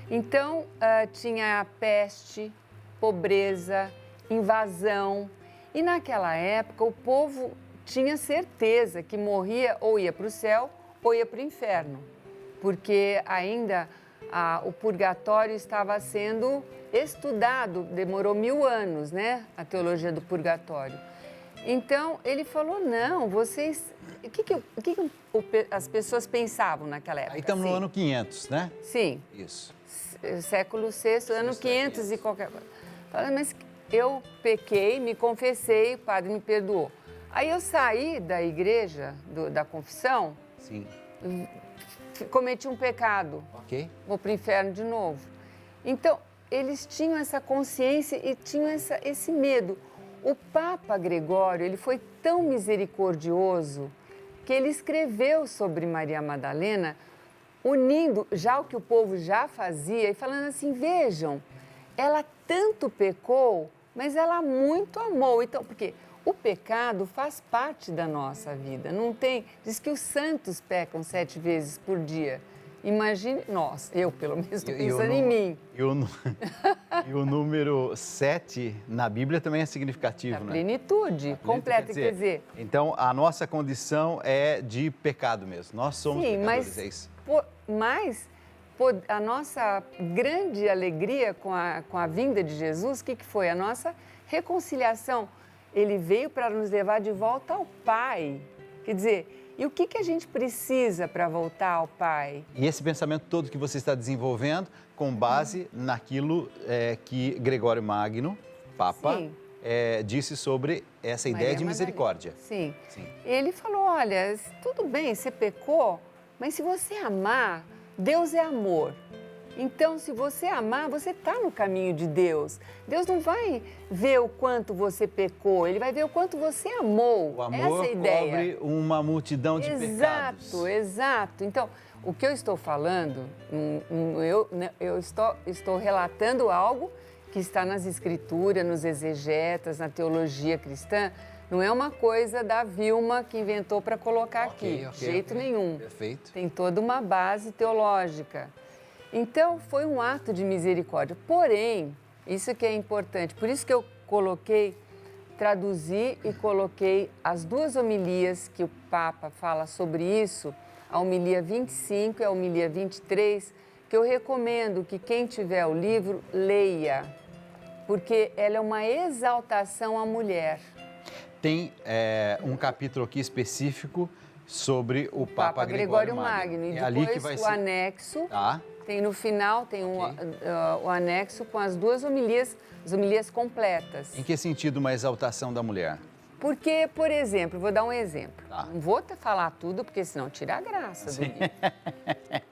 Então, tinha a peste, pobreza, invasão. E naquela época, o povo tinha certeza que morria ou ia para o céu ou ia para o inferno. Porque ainda o purgatório estava sendo estudado, demorou 1000 anos, né? A teologia do purgatório. Então, ele falou, não, vocês... O que as pessoas pensavam naquela época? Aí estamos no Sim. ano 500, né? Sim. Isso. Século VI, ano 500 e qualquer coisa. Falei, mas eu pequei, me confessei, o padre me perdoou. Aí eu saí da igreja, da confissão, Sim. cometi um pecado. Ok. Vou para o inferno de novo. Então, eles tinham essa consciência e tinham esse medo. O Papa Gregório, ele foi tão misericordioso que ele escreveu sobre Maria Madalena, unindo já o que o povo já fazia e falando assim, vejam, ela tanto pecou, mas ela muito amou. Então, porque o pecado faz parte da nossa vida. Não tem... Diz que os santos pecam 7 vezes por dia. Imagine... Nossa, eu pelo menos estou pensando em mim. E o número 7 na Bíblia também é significativo, A né? plenitude completa, quer dizer... Então, a nossa condição é de pecado mesmo. Nós somos pecadores, é isso. Mas a nossa grande alegria com a vinda de Jesus, o que foi? A nossa reconciliação. Ele veio para nos levar de volta ao Pai. Quer dizer, e o que a gente precisa para voltar ao Pai? E esse pensamento todo que você está desenvolvendo com base naquilo que Gregório Magno, Papa, disse sobre essa ideia de misericórdia. Sim. Ele falou, olha, tudo bem, você pecou, mas se você amar, Deus é amor. Então, se você amar, você está no caminho de Deus. Deus não vai ver o quanto você pecou, Ele vai ver o quanto você amou. O amor Essa é a ideia. cobre uma multidão de pecados. Exato. Então, o que eu estou falando, eu estou relatando algo que está nas escrituras, nos exegetas, na teologia cristã. Não é uma coisa da Vilma que inventou para colocar aqui, de jeito nenhum. Perfeito. Tem toda uma base teológica. Então, foi um ato de misericórdia. Porém, isso que é importante, por isso que eu traduzi e coloquei as 2 homilias que o Papa fala sobre isso, a homilia 25 e a homilia 23, que eu recomendo que quem tiver o livro, leia, porque ela é uma exaltação à mulher. Tem um capítulo aqui específico sobre o Papa Gregório Magno. E É depois ali que vai ser... anexo, Tá. tem no final, tem o anexo com as 2 homilias, as homilias completas. Em que sentido uma exaltação da mulher? Porque, por exemplo, vou dar um exemplo. Tá. Não vou falar tudo, porque senão tira a graça do livro.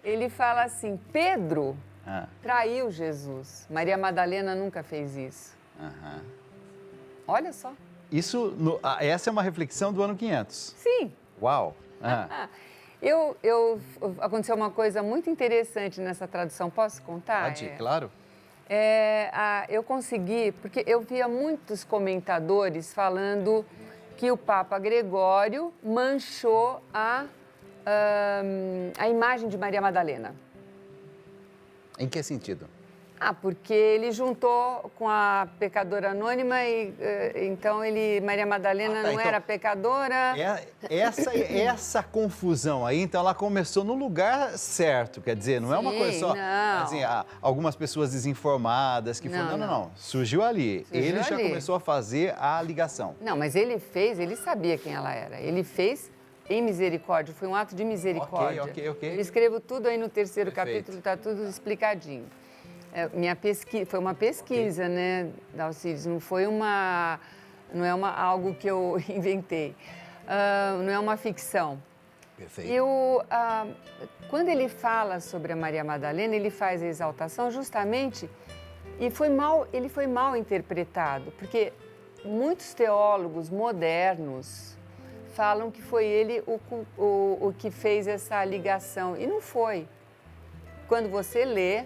Ele fala assim, Pedro traiu Jesus. Maria Madalena nunca fez isso. Olha só. Essa é uma reflexão do ano 500. Sim. Uau! Aconteceu uma coisa muito interessante nessa tradução. Posso contar? Pode, claro. Eu consegui, porque eu via muitos comentadores falando que o Papa Gregório manchou a imagem de Maria Madalena. Em que sentido? Porque ele juntou com a pecadora anônima e então Maria Madalena não era pecadora. Essa confusão aí, então ela começou no lugar certo, quer dizer, não é uma coisa só, assim, algumas pessoas desinformadas que foram, não, surgiu ali. Ele já começou a fazer a ligação. Não, mas ele sabia quem ela era, ele fez em misericórdia, foi um ato de misericórdia. Ok. Eu escrevo tudo aí no 3º capítulo, está tudo explicadinho. Minha pesquisa, foi uma pesquisa, né, Dalcides? Não foi algo que eu inventei, não é uma ficção. Perfeito. Quando ele fala sobre a Maria Madalena, ele faz a exaltação justamente, e ele foi mal interpretado, porque muitos teólogos modernos falam que foi ele o que fez essa ligação, e não foi. Quando você lê,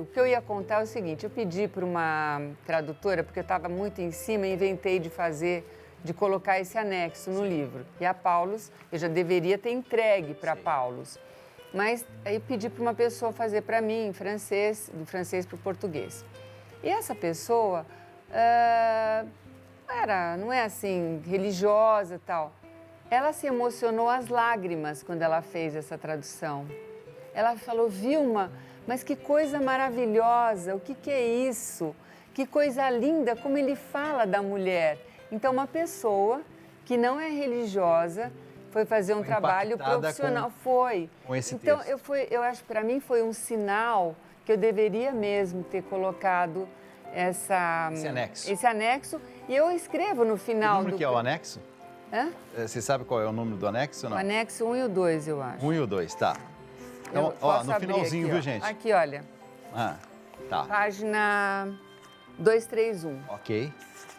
o que eu ia contar é o seguinte, eu pedi para uma tradutora, porque eu estava muito em cima, inventei de colocar esse anexo no livro. E a Paulus, eu já deveria ter entregue para Paulus. Mas aí eu pedi para uma pessoa fazer para mim em francês, do francês para o português. E essa pessoa não é assim, religiosa e tal. Ela se emocionou às lágrimas quando ela fez essa tradução. Ela falou, Vilma, Mas que coisa maravilhosa, o que é isso? Que coisa linda, como ele fala da mulher. Então, uma pessoa que não é religiosa foi fazer um trabalho profissional. Com esse então, texto. eu acho que para mim foi um sinal que eu deveria mesmo ter colocado esse anexo. E eu escrevo no final. O número que é o anexo? Hã? Você sabe qual é o número do anexo ou não? O anexo 1 e o 2, eu acho. 1 e o 2, tá. Então, no finalzinho, aqui, viu, gente? Aqui, olha. Tá. Página 231. Ok.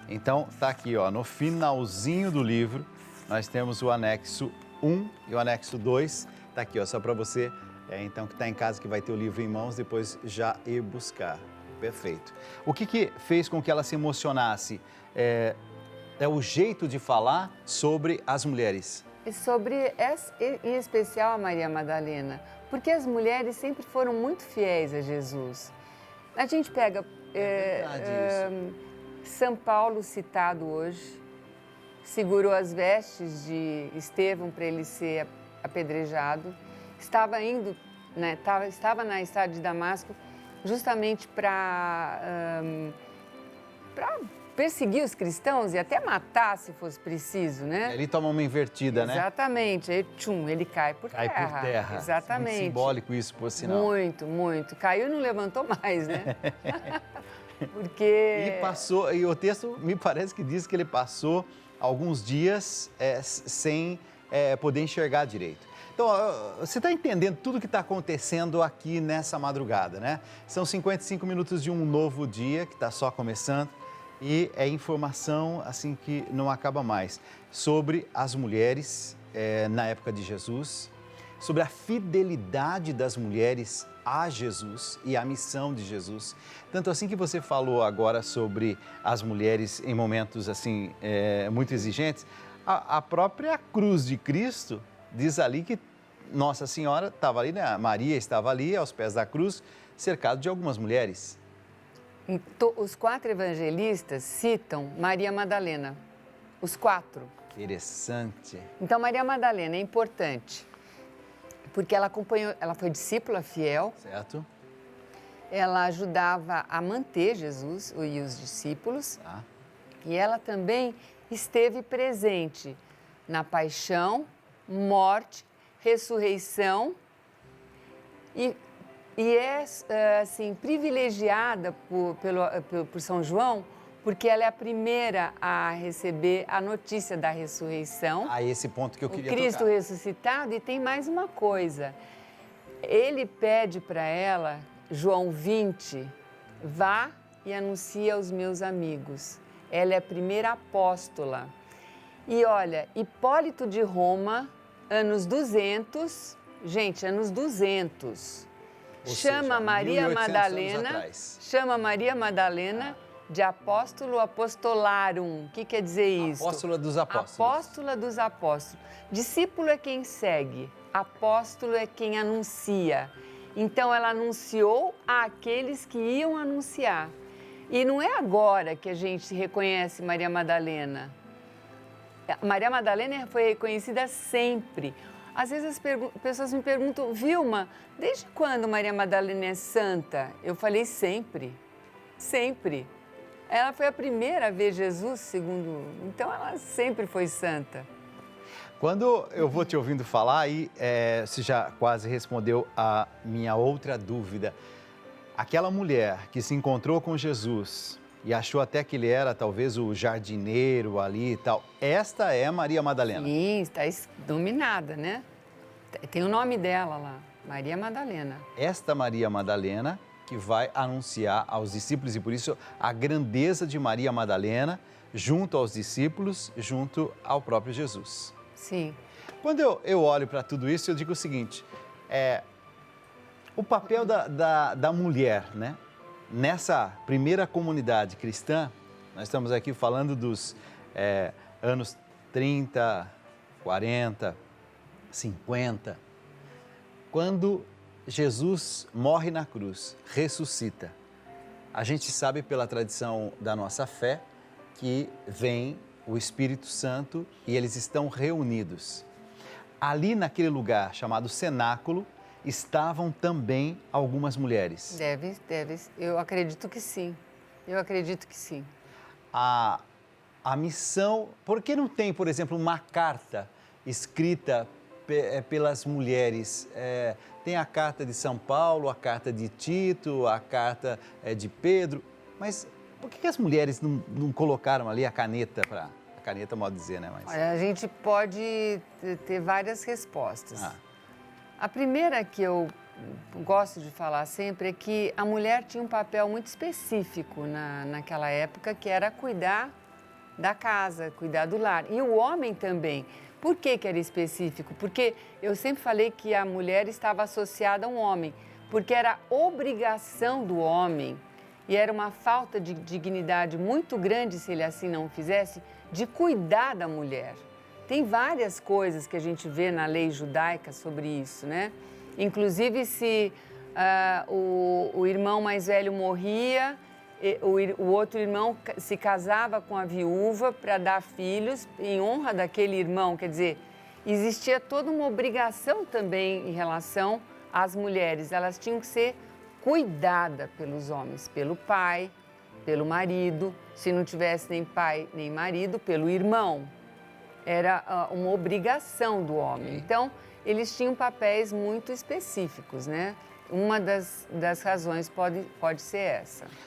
Então, tá aqui, no finalzinho do livro, nós temos o anexo 1 e o anexo 2. Tá aqui, só para você, então, que está em casa, que vai ter o livro em mãos, depois já ir buscar. Perfeito. O que fez com que ela se emocionasse? É o jeito de falar sobre as mulheres. Sobre, em especial, a Maria Madalena, porque as mulheres sempre foram muito fiéis a Jesus. A gente pega São Paulo citado hoje, segurou as vestes de Estevão para ele ser apedrejado, estava na estrada de Damasco justamente para perseguir os cristãos e até matar se fosse preciso, né? Ele toma uma invertida, né? Exatamente. Aí, ele cai por terra. Cai por terra. Exatamente. Muito simbólico isso, por sinal. Muito, muito. Caiu e não levantou mais, né? Porque... E o texto me parece que diz que ele passou alguns dias sem poder enxergar direito. Então, você está entendendo tudo o que está acontecendo aqui nessa madrugada, né? São 55 minutos de um novo dia que está só começando e é informação assim que não acaba mais sobre as mulheres na época de Jesus, sobre a fidelidade das mulheres a Jesus e a missão de Jesus. Tanto assim que você falou agora sobre as mulheres em momentos assim muito exigentes, a própria cruz de Cristo diz ali que Nossa Senhora estava ali, né? Maria estava ali aos pés da cruz, cercado de algumas mulheres. Os 4 evangelistas citam Maria Madalena, os 4. Interessante. Então, Maria Madalena é importante, porque ela foi discípula fiel. Certo. Ela ajudava a manter Jesus e os discípulos. Tá. E ela também esteve presente na paixão, morte, ressurreição e é assim, privilegiada por São João, porque ela é a primeira a receber a notícia da ressurreição. Esse ponto que eu queria tocar. O Cristo ressuscitado, e tem mais uma coisa. Ele pede para ela, João 20, vá e anuncia aos meus amigos. Ela é a primeira apóstola. E olha, Hipólito de Roma, anos 200, gente, anos 200, chama Maria Madalena de apóstolo apostolarum. O que quer dizer isso? Apóstola dos apóstolos. Apóstola dos apóstolos. Discípulo é quem segue, apóstolo é quem anuncia. Então, ela anunciou àqueles que iam anunciar. E não é agora que a gente reconhece Maria Madalena. Maria Madalena foi reconhecida sempre. Às vezes as pessoas me perguntam, Vilma, desde quando Maria Madalena é santa? Eu falei sempre, sempre. Ela foi a primeira a ver Jesus, segundo... Então, ela sempre foi santa. Quando eu vou te ouvindo falar, aí você já quase respondeu a minha outra dúvida. Aquela mulher que se encontrou com Jesus e achou até que ele era talvez o jardineiro ali e tal, esta é Maria Madalena. Sim, está dominada, né? Tem o nome dela lá, Maria Madalena. Esta Maria Madalena que vai anunciar aos discípulos, e por isso a grandeza de Maria Madalena junto aos discípulos, junto ao próprio Jesus. Sim. Quando eu olho para tudo isso, eu digo o seguinte, o papel da mulher, né? Nessa primeira comunidade cristã, nós estamos aqui falando dos anos 30, 40, 50, quando Jesus morre na cruz, ressuscita. A gente sabe pela tradição da nossa fé que vem o Espírito Santo e eles estão reunidos. Ali naquele lugar chamado cenáculo, estavam também algumas mulheres. Deve. Eu acredito que sim. A missão... Por que não tem, por exemplo, uma carta escrita pelas mulheres? Tem a carta de São Paulo, a carta de Tito, a carta de Pedro, mas por que as mulheres não colocaram ali a caneta para... A caneta, modo de dizer, né? Mas... Olha, a gente pode ter várias respostas. A primeira que eu gosto de falar sempre é que a mulher tinha um papel muito específico naquela época, que era cuidar da casa, cuidar do lar. E o homem também. Por que era específico? Porque eu sempre falei que a mulher estava associada a um homem, porque era obrigação do homem, e era uma falta de dignidade muito grande se ele assim não fizesse, de cuidar da mulher. Tem várias coisas que a gente vê na lei judaica sobre isso, né? Inclusive, se o irmão mais velho morria, o outro irmão se casava com a viúva para dar filhos em honra daquele irmão. Quer dizer, existia toda uma obrigação também em relação às mulheres. Elas tinham que ser cuidadas pelos homens, pelo pai, pelo marido, se não tivesse nem pai nem marido, pelo irmão. Era uma obrigação do homem. Então, eles tinham papéis muito específicos, né? Uma das razões pode ser essa.